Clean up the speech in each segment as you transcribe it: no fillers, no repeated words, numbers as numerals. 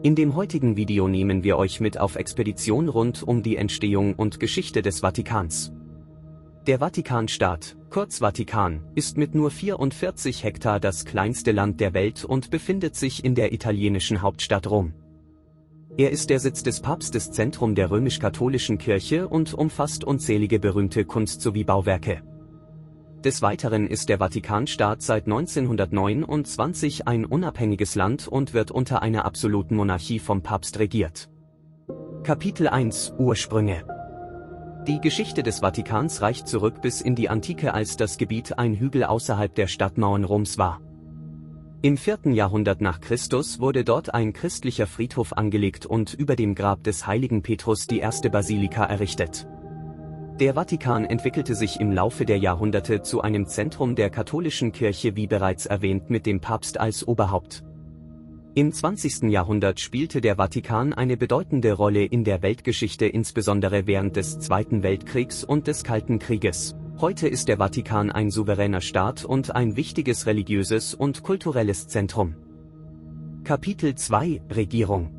In dem heutigen Video nehmen wir euch mit auf Expedition rund um die Entstehung und Geschichte des Vatikans. Der Vatikanstaat, kurz Vatikan, ist mit nur 44 Hektar das kleinste Land der Welt und befindet sich in der italienischen Hauptstadt Rom. Er ist der Sitz des Papstes, Zentrum der römisch-katholischen Kirche und umfasst unzählige berühmte Kunst- sowie Bauwerke. Des Weiteren ist der Vatikanstaat seit 1929 ein unabhängiges Land und wird unter einer absoluten Monarchie vom Papst regiert. Kapitel 1 – Ursprünge. Die Geschichte des Vatikans reicht zurück bis in die Antike, als das Gebiet ein Hügel außerhalb der Stadtmauern Roms war. Im 4. Jahrhundert nach Christus wurde dort ein christlicher Friedhof angelegt und über dem Grab des heiligen Petrus die erste Basilika errichtet. Der Vatikan entwickelte sich im Laufe der Jahrhunderte zu einem Zentrum der katholischen Kirche, wie bereits erwähnt, mit dem Papst als Oberhaupt. Im 20. Jahrhundert spielte der Vatikan eine bedeutende Rolle in der Weltgeschichte, insbesondere während des Zweiten Weltkriegs und des Kalten Krieges. Heute ist der Vatikan ein souveräner Staat und ein wichtiges religiöses und kulturelles Zentrum. Kapitel 2 – Regierung.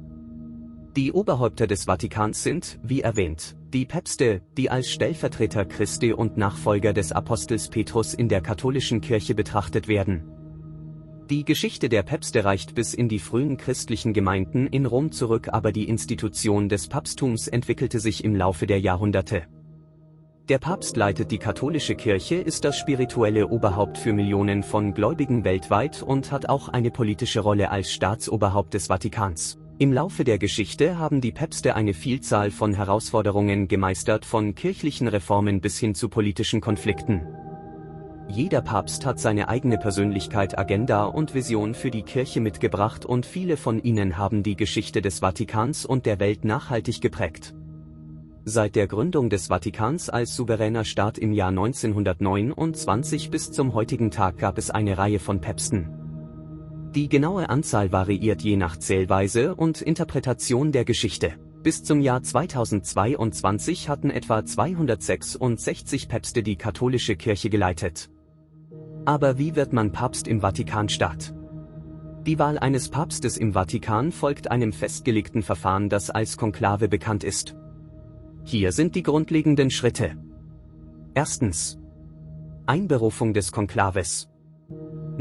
Die Oberhäupter des Vatikans sind, wie erwähnt, die Päpste, die als Stellvertreter Christi und Nachfolger des Apostels Petrus in der katholischen Kirche betrachtet werden. Die Geschichte der Päpste reicht bis in die frühen christlichen Gemeinden in Rom zurück, aber die Institution des Papsttums entwickelte sich im Laufe der Jahrhunderte. Der Papst leitet die katholische Kirche, ist das spirituelle Oberhaupt für Millionen von Gläubigen weltweit und hat auch eine politische Rolle als Staatsoberhaupt des Vatikans. Im Laufe der Geschichte haben die Päpste eine Vielzahl von Herausforderungen gemeistert, von kirchlichen Reformen bis hin zu politischen Konflikten. Jeder Papst hat seine eigene Persönlichkeit, Agenda und Vision für die Kirche mitgebracht und viele von ihnen haben die Geschichte des Vatikans und der Welt nachhaltig geprägt. Seit der Gründung des Vatikans als souveräner Staat im Jahr 1929 bis zum heutigen Tag gab es eine Reihe von Päpsten. Die genaue Anzahl variiert je nach Zählweise und Interpretation der Geschichte. Bis zum Jahr 2022 hatten etwa 266 Päpste die katholische Kirche geleitet. Aber wie wird man Papst im Vatikanstaat? Die Wahl eines Papstes im Vatikan folgt einem festgelegten Verfahren, das als Konklave bekannt ist. Hier sind die grundlegenden Schritte. Erstens. Einberufung des Konklaves.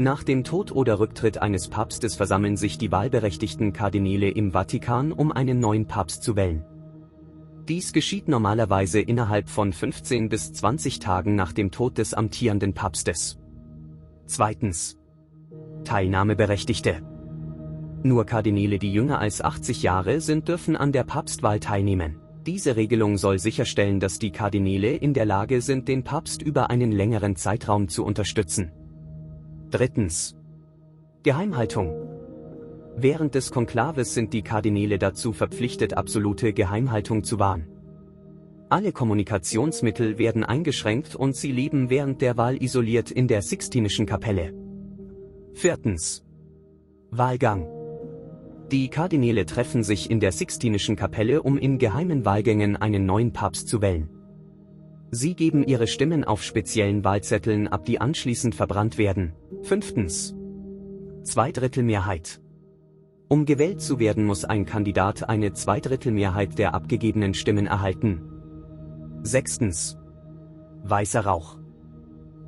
Nach dem Tod oder Rücktritt eines Papstes versammeln sich die wahlberechtigten Kardinäle im Vatikan, um einen neuen Papst zu wählen. Dies geschieht normalerweise innerhalb von 15 bis 20 Tagen nach dem Tod des amtierenden Papstes. Zweitens. Teilnahmeberechtigte. Nur Kardinäle, die jünger als 80 Jahre sind, dürfen an der Papstwahl teilnehmen. Diese Regelung soll sicherstellen, dass die Kardinäle in der Lage sind, den Papst über einen längeren Zeitraum zu unterstützen. Drittens. Geheimhaltung. Während des Konklaves sind die Kardinäle dazu verpflichtet, absolute Geheimhaltung zu wahren. Alle Kommunikationsmittel werden eingeschränkt und sie leben während der Wahl isoliert in der Sixtinischen Kapelle. Viertens. Wahlgang. Die Kardinäle treffen sich in der Sixtinischen Kapelle, um in geheimen Wahlgängen einen neuen Papst zu wählen. Sie geben ihre Stimmen auf speziellen Wahlzetteln ab, die anschließend verbrannt werden. Fünftens. Zweidrittelmehrheit. Um gewählt zu werden, muss ein Kandidat eine Zweidrittelmehrheit der abgegebenen Stimmen erhalten. Sechstens. Weißer Rauch.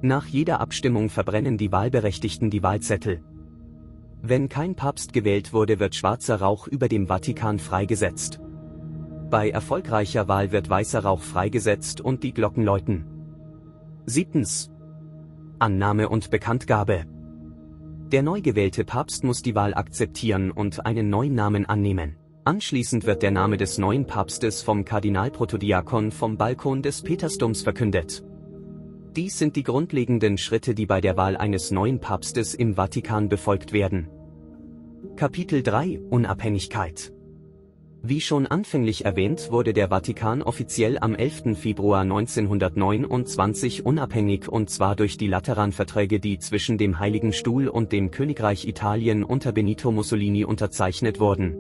Nach jeder Abstimmung verbrennen die Wahlberechtigten die Wahlzettel. Wenn kein Papst gewählt wurde, wird schwarzer Rauch über dem Vatikan freigesetzt. Bei erfolgreicher Wahl wird weißer Rauch freigesetzt und die Glocken läuten. Siebtens. Annahme und Bekanntgabe. Der neu gewählte Papst muss die Wahl akzeptieren und einen neuen Namen annehmen. Anschließend wird der Name des neuen Papstes vom Kardinalprotodiakon vom Balkon des Petersdoms verkündet. Dies sind die grundlegenden Schritte, die bei der Wahl eines neuen Papstes im Vatikan befolgt werden. Kapitel 3 – Unabhängigkeit. Wie schon anfänglich erwähnt, wurde der Vatikan offiziell am 11. Februar 1929 unabhängig, und zwar durch die Lateranverträge, die zwischen dem Heiligen Stuhl und dem Königreich Italien unter Benito Mussolini unterzeichnet wurden.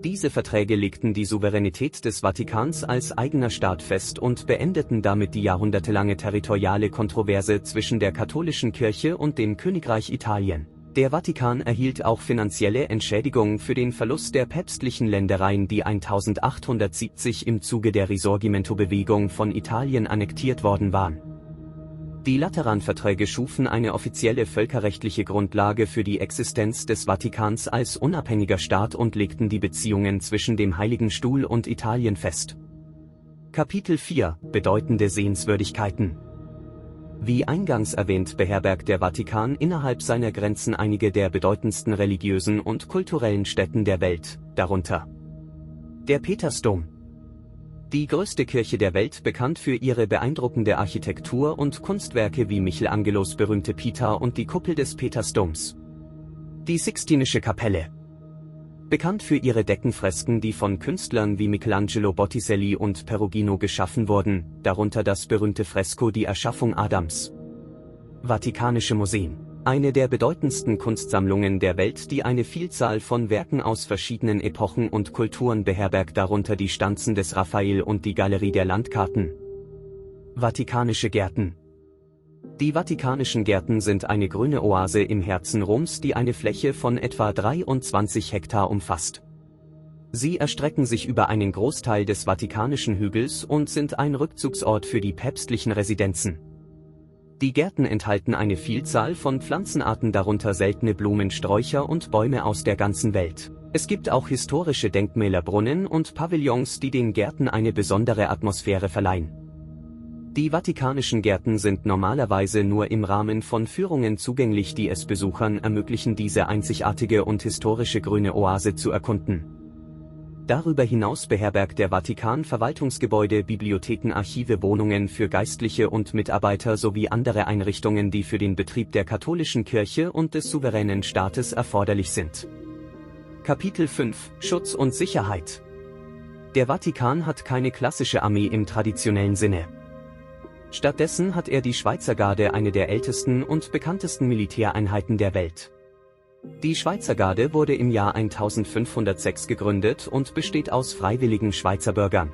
Diese Verträge legten die Souveränität des Vatikans als eigener Staat fest und beendeten damit die jahrhundertelange territoriale Kontroverse zwischen der katholischen Kirche und dem Königreich Italien. Der Vatikan erhielt auch finanzielle Entschädigung für den Verlust der päpstlichen Ländereien, die 1870 im Zuge der Risorgimento-Bewegung von Italien annektiert worden waren. Die Lateranverträge schufen eine offizielle völkerrechtliche Grundlage für die Existenz des Vatikans als unabhängiger Staat und legten die Beziehungen zwischen dem Heiligen Stuhl und Italien fest. Kapitel 4 – Bedeutende Sehenswürdigkeiten. Wie eingangs erwähnt, beherbergt der Vatikan innerhalb seiner Grenzen einige der bedeutendsten religiösen und kulturellen Stätten der Welt, darunter der Petersdom. Die größte Kirche der Welt, bekannt für ihre beeindruckende Architektur und Kunstwerke wie Michelangelos berühmte Pita und die Kuppel des Petersdoms. Die Sixtinische Kapelle. Bekannt für ihre Deckenfresken, die von Künstlern wie Michelangelo Botticelli und Perugino geschaffen wurden, darunter das berühmte Fresko Die Erschaffung Adams. Vatikanische Museen. Eine der bedeutendsten Kunstsammlungen der Welt, die eine Vielzahl von Werken aus verschiedenen Epochen und Kulturen beherbergt, darunter die Stanzen des Raphael und die Galerie der Landkarten. Vatikanische Gärten. Die Vatikanischen Gärten sind eine grüne Oase im Herzen Roms, die eine Fläche von etwa 23 Hektar umfasst. Sie erstrecken sich über einen Großteil des Vatikanischen Hügels und sind ein Rückzugsort für die päpstlichen Residenzen. Die Gärten enthalten eine Vielzahl von Pflanzenarten, darunter seltene Blumen, Sträucher und Bäume aus der ganzen Welt. Es gibt auch historische Denkmäler, Brunnen und Pavillons, die den Gärten eine besondere Atmosphäre verleihen. Die Vatikanischen Gärten sind normalerweise nur im Rahmen von Führungen zugänglich, die es Besuchern ermöglichen, diese einzigartige und historische grüne Oase zu erkunden. Darüber hinaus beherbergt der Vatikan Verwaltungsgebäude, Bibliotheken, Archive, Wohnungen für Geistliche und Mitarbeiter sowie andere Einrichtungen, die für den Betrieb der katholischen Kirche und des souveränen Staates erforderlich sind. Kapitel 5 – Schutz und Sicherheit. Der Vatikan hat keine klassische Armee im traditionellen Sinne. Stattdessen hat er die Schweizer Garde, eine der ältesten und bekanntesten Militäreinheiten der Welt. Die Schweizer Garde wurde im Jahr 1506 gegründet und besteht aus freiwilligen Schweizer Bürgern.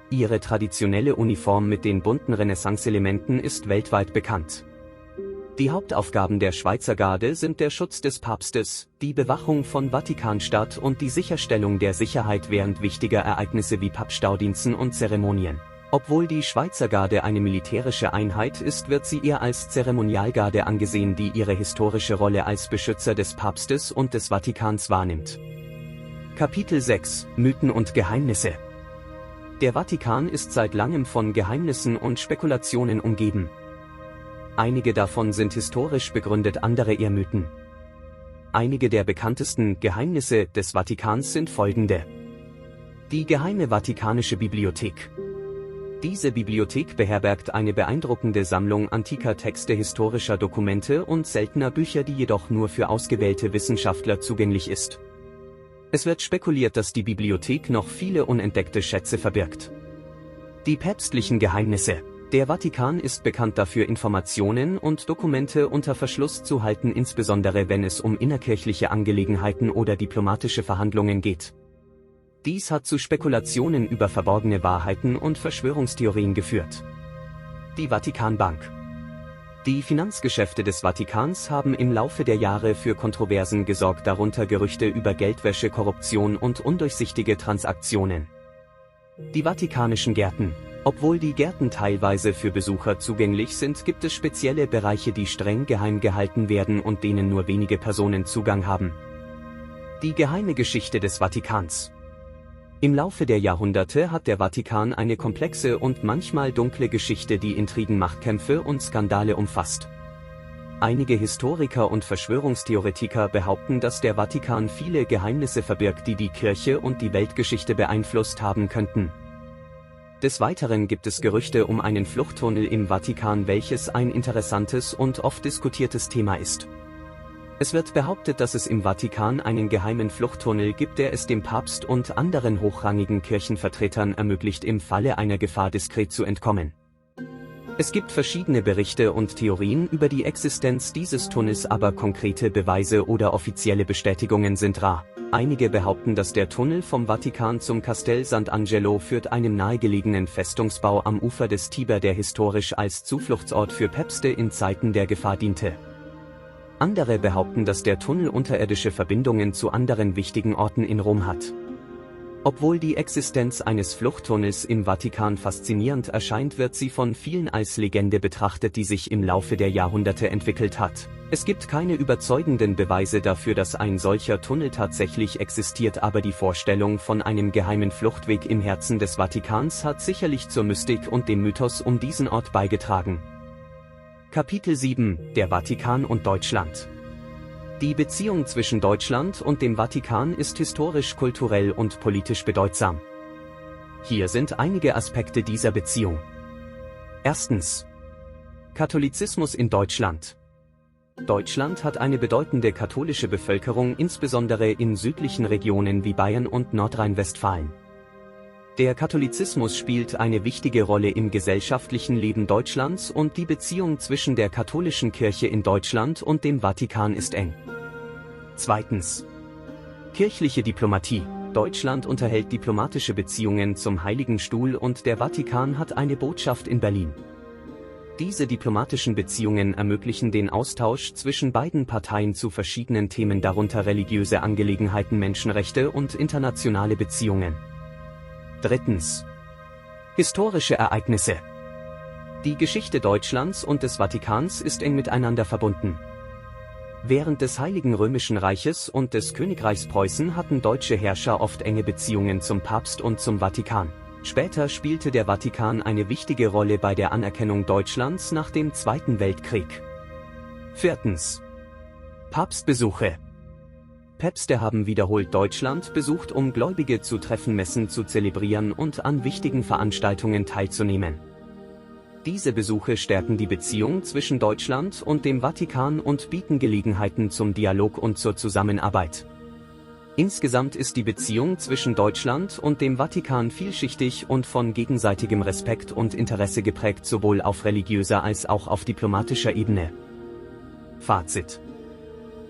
Ihre traditionelle Uniform mit den bunten Renaissance-Elementen ist weltweit bekannt. Die Hauptaufgaben der Schweizer Garde sind der Schutz des Papstes, die Bewachung von Vatikanstadt und die Sicherstellung der Sicherheit während wichtiger Ereignisse wie Papststaudiensten und Zeremonien. Obwohl die Schweizer Garde eine militärische Einheit ist, wird sie eher als Zeremonialgarde angesehen, die ihre historische Rolle als Beschützer des Papstes und des Vatikans wahrnimmt. Kapitel 6 – Mythen und Geheimnisse. Der Vatikan ist seit langem von Geheimnissen und Spekulationen umgeben. Einige davon sind historisch begründet, andere eher Mythen. Einige der bekanntesten Geheimnisse des Vatikans sind folgende. Die Geheime Vatikanische Bibliothek. Diese Bibliothek beherbergt eine beeindruckende Sammlung antiker Texte, historischer Dokumente und seltener Bücher, die jedoch nur für ausgewählte Wissenschaftler zugänglich ist. Es wird spekuliert, dass die Bibliothek noch viele unentdeckte Schätze verbirgt. Die päpstlichen Geheimnisse. Der Vatikan ist bekannt dafür, Informationen und Dokumente unter Verschluss zu halten, insbesondere wenn es um innerkirchliche Angelegenheiten oder diplomatische Verhandlungen geht. Dies hat zu Spekulationen über verborgene Wahrheiten und Verschwörungstheorien geführt. Die Vatikanbank. Die Finanzgeschäfte des Vatikans haben im Laufe der Jahre für Kontroversen gesorgt, darunter Gerüchte über Geldwäsche, Korruption und undurchsichtige Transaktionen. Die Vatikanischen Gärten. Obwohl die Gärten teilweise für Besucher zugänglich sind, gibt es spezielle Bereiche, die streng geheim gehalten werden und denen nur wenige Personen Zugang haben. Die geheime Geschichte des Vatikans. Im Laufe der Jahrhunderte hat der Vatikan eine komplexe und manchmal dunkle Geschichte, die Intrigen, Machtkämpfe und Skandale umfasst. Einige Historiker und Verschwörungstheoretiker behaupten, dass der Vatikan viele Geheimnisse verbirgt, die die Kirche und die Weltgeschichte beeinflusst haben könnten. Des Weiteren gibt es Gerüchte um einen Fluchttunnel im Vatikan, welches ein interessantes und oft diskutiertes Thema ist. Es wird behauptet, dass es im Vatikan einen geheimen Fluchttunnel gibt, der es dem Papst und anderen hochrangigen Kirchenvertretern ermöglicht, im Falle einer Gefahr diskret zu entkommen. Es gibt verschiedene Berichte und Theorien über die Existenz dieses Tunnels, aber konkrete Beweise oder offizielle Bestätigungen sind rar. Einige behaupten, dass der Tunnel vom Vatikan zum Castel Sant'Angelo führt, einem nahegelegenen Festungsbau am Ufer des Tiber, der historisch als Zufluchtsort für Päpste in Zeiten der Gefahr diente. Andere behaupten, dass der Tunnel unterirdische Verbindungen zu anderen wichtigen Orten in Rom hat. Obwohl die Existenz eines Fluchttunnels im Vatikan faszinierend erscheint, wird sie von vielen als Legende betrachtet, die sich im Laufe der Jahrhunderte entwickelt hat. Es gibt keine überzeugenden Beweise dafür, dass ein solcher Tunnel tatsächlich existiert, aber die Vorstellung von einem geheimen Fluchtweg im Herzen des Vatikans hat sicherlich zur Mystik und dem Mythos um diesen Ort beigetragen. Kapitel 7 – Der Vatikan und Deutschland. Die Beziehung zwischen Deutschland und dem Vatikan ist historisch, kulturell und politisch bedeutsam. Hier sind einige Aspekte dieser Beziehung. Erstens. Katholizismus in Deutschland. Deutschland hat eine bedeutende katholische Bevölkerung, insbesondere in südlichen Regionen wie Bayern und Nordrhein-Westfalen. Der Katholizismus spielt eine wichtige Rolle im gesellschaftlichen Leben Deutschlands und die Beziehung zwischen der katholischen Kirche in Deutschland und dem Vatikan ist eng. Zweitens. Kirchliche Diplomatie. Deutschland unterhält diplomatische Beziehungen zum Heiligen Stuhl und der Vatikan hat eine Botschaft in Berlin. Diese diplomatischen Beziehungen ermöglichen den Austausch zwischen beiden Parteien zu verschiedenen Themen, darunter religiöse Angelegenheiten, Menschenrechte und internationale Beziehungen. Drittens. Historische Ereignisse. Die Geschichte Deutschlands und des Vatikans ist eng miteinander verbunden. Während des Heiligen Römischen Reiches und des Königreichs Preußen hatten deutsche Herrscher oft enge Beziehungen zum Papst und zum Vatikan. Später spielte der Vatikan eine wichtige Rolle bei der Anerkennung Deutschlands nach dem Zweiten Weltkrieg. Viertens. Papstbesuche. Päpste haben wiederholt Deutschland besucht, um Gläubige zu treffen, Messen zu zelebrieren und an wichtigen Veranstaltungen teilzunehmen. Diese Besuche stärken die Beziehung zwischen Deutschland und dem Vatikan und bieten Gelegenheiten zum Dialog und zur Zusammenarbeit. Insgesamt ist die Beziehung zwischen Deutschland und dem Vatikan vielschichtig und von gegenseitigem Respekt und Interesse geprägt, sowohl auf religiöser als auch auf diplomatischer Ebene. Fazit: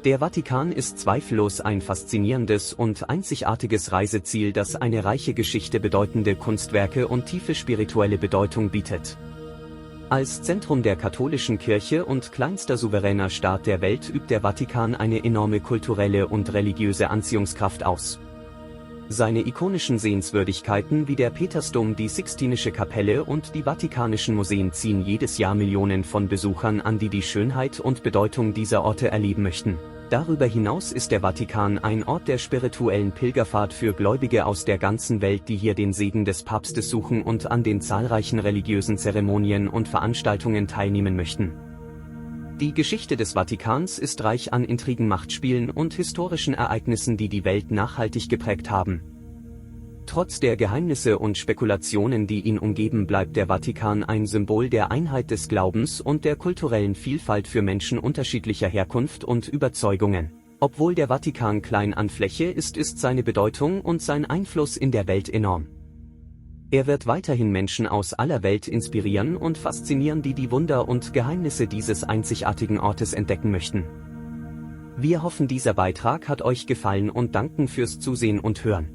Der Vatikan ist zweifellos ein faszinierendes und einzigartiges Reiseziel, das eine reiche Geschichte, bedeutende Kunstwerke und tiefe spirituelle Bedeutung bietet. Als Zentrum der katholischen Kirche und kleinster souveräner Staat der Welt übt der Vatikan eine enorme kulturelle und religiöse Anziehungskraft aus. Seine ikonischen Sehenswürdigkeiten wie der Petersdom, die Sixtinische Kapelle und die Vatikanischen Museen ziehen jedes Jahr Millionen von Besuchern an, die die Schönheit und Bedeutung dieser Orte erleben möchten. Darüber hinaus ist der Vatikan ein Ort der spirituellen Pilgerfahrt für Gläubige aus der ganzen Welt, die hier den Segen des Papstes suchen und an den zahlreichen religiösen Zeremonien und Veranstaltungen teilnehmen möchten. Die Geschichte des Vatikans ist reich an Intrigen, Machtspielen und historischen Ereignissen, die die Welt nachhaltig geprägt haben. Trotz der Geheimnisse und Spekulationen, die ihn umgeben, bleibt der Vatikan ein Symbol der Einheit des Glaubens und der kulturellen Vielfalt für Menschen unterschiedlicher Herkunft und Überzeugungen. Obwohl der Vatikan klein an Fläche ist, ist seine Bedeutung und sein Einfluss in der Welt enorm. Er wird weiterhin Menschen aus aller Welt inspirieren und faszinieren, die die Wunder und Geheimnisse dieses einzigartigen Ortes entdecken möchten. Wir hoffen, dieser Beitrag hat euch gefallen und danken fürs Zusehen und Hören.